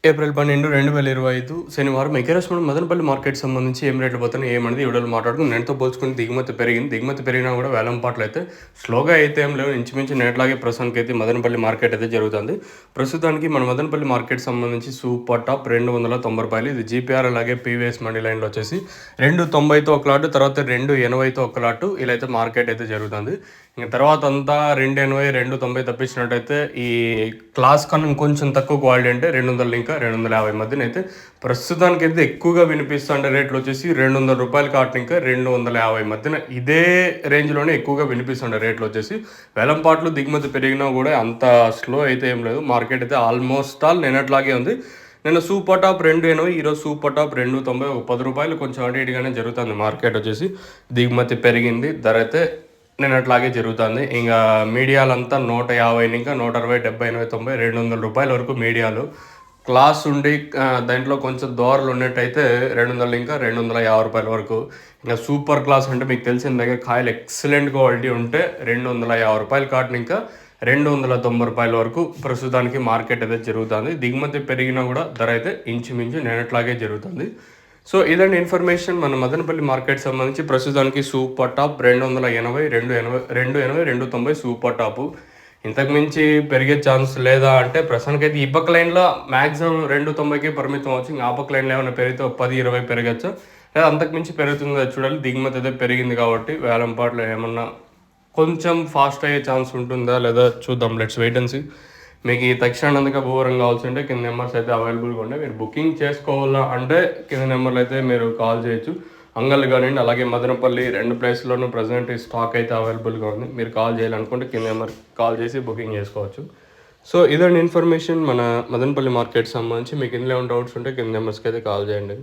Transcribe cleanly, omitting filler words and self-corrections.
April 12, 2025 శనివారం ఎకరేశ్వరం Madanapalle market సంబంధించి ఏం రేట్లు పోతున్నాయి ఏమనేది ఈ వీడియోలో మాట్లాడుకుని నేటితో పోల్చుకుని దిగుమతి పెరిగింది. దిగుమతి పెరిగినా కూడా వేలం పాటలు అయితే స్లోగా అయితే ఏం లేవు. ఇంచుమించు నేట్లాగే ప్రస్తుతానికి అయితే మదనపల్లి మార్కెట్ అయితే జరుగుతుంది. ప్రస్తుతానికి మన మదనపల్లి మార్కెట్ సంబంధించి సూపర్ టాప్ ₹290. ఇది జీపీఆర్ అలాగే పీవీఎస్ మండీ లైన్లో వచ్చేసి 290తో ఒక లాటు, తర్వాత 280తో ఒక లాటు ఇలా అయితే మార్కెట్ అయితే జరుగుతుంది. ఇంకా తర్వాత అంతా 280, 290 తప్పించినట్టయితే ఈ క్లాస్ కన్నా ఇంకొంచెం తక్కువ క్వాలిటీ అంటే 200 ఇంకా 250 మధ్యన అయితే ప్రస్తుతానికి అయితే ఎక్కువగా వినిపిస్తుండే రేట్లు వచ్చేసి ₹200 కాటన్ ఇంకా 250 మధ్యన ఇదే రేంజ్లోనే ఎక్కువగా వినిపిస్తుండే రేట్లు వచ్చేసి. వేలంపాట్లు దిగుమతి పెరిగినా కూడా అంత స్లో అయితే ఏం లేదు. మార్కెట్ అయితే ఆల్మోస్ట్ ఆల్ నిన్నట్లాగే ఉంది. నిన్న సూపర్ టాప్ 280, ఈరోజు సూపర్ టాప్ 290, ఒక ₹10 కొంచెం అటు ఇటుగానే జరుగుతుంది. మార్కెట్ వచ్చేసి దిగుమతి పెరిగింది, ధర అయితే నిన్నట్లాగే జరుగుతుంది. ఇంకా మీడియాలంతా 150 ఇంకా 160, 70, 80, 90, ₹200 వరకు మీడియాలు క్లాస్ ఉండి దాంట్లో కొంచెం దోరలు ఉన్నట్టయితే 200 ఇంకా ₹250 వరకు. ఇంకా సూపర్ క్లాస్ అంటే మీకు తెలిసిన దగ్గర కాయలు ఎక్సలెంట్ క్వాలిటీ ఉంటే ₹250 కాటన్ ఇంకా ₹290 వరకు ప్రస్తుతానికి మార్కెట్ అయితే జరుగుతుంది. దిగుమతి పెరిగినా కూడా ధర అయితే ఇంచుమించు నిన్నట్లాగే జరుగుతుంది. సో ఇదండి ఇన్ఫర్మేషన్ మన మదనపల్లి మార్కెట్ సంబంధించి. ప్రస్తుతానికి సూపర్ టాప్ 280, 280, 290 సూపర్ టాపు. ఇంతకుమించి పెరిగే ఛాన్స్ లేదా అంటే ప్రస్తుతానికి అయితే ఈ పక్క లైన్లో మ్యాక్సిమం 290కి పరిమితం అవచ్చు. ఇంకా ఆ పక్క లైన్లో ఏమైనా పెరిగితే 10, 20 పెరగచ్చు, లేదా అంతకుమించి పెరుగుతుందో చూడాలి. దిగుమతి అయితే పెరిగింది కాబట్టి వేలంపాట్లో ఏమన్నా కొంచెం ఫాస్ట్ అయ్యే ఛాన్స్ ఉంటుందా లేదా చూద్దాం. Let's wait and see. మీకు ఈ తక్షణంగా వివరం కావాల్సి ఉంటే కింద నెంబర్స్ అయితే అవైలబుల్గా ఉంటాయి. మీరు బుకింగ్ చేసుకోవాలా అంటే కింద నెంబర్లు అయితే మీరు కాల్ చేయొచ్చు. అంగల్ కానివ్వండి అలాగే మదనపల్లి 2 ప్లేస్లోనూ ప్రజెంట్ ఈ స్టాక్ అయితే అవైలబుల్గా ఉంది. మీరు కాల్ చేయాలనుకుంటే కింద నెంబర్ కాల్ చేసి బుకింగ్ చేసుకోవచ్చు. సో ఇదండి ఇన్ఫర్మేషన్ మన మదనపల్లి మార్కెట్ సంబంధించి. మీకు ఇందులో ఏమైనా డౌట్స్ ఉంటే కింద నెంబర్స్కి అయితే కాల్ చేయండి.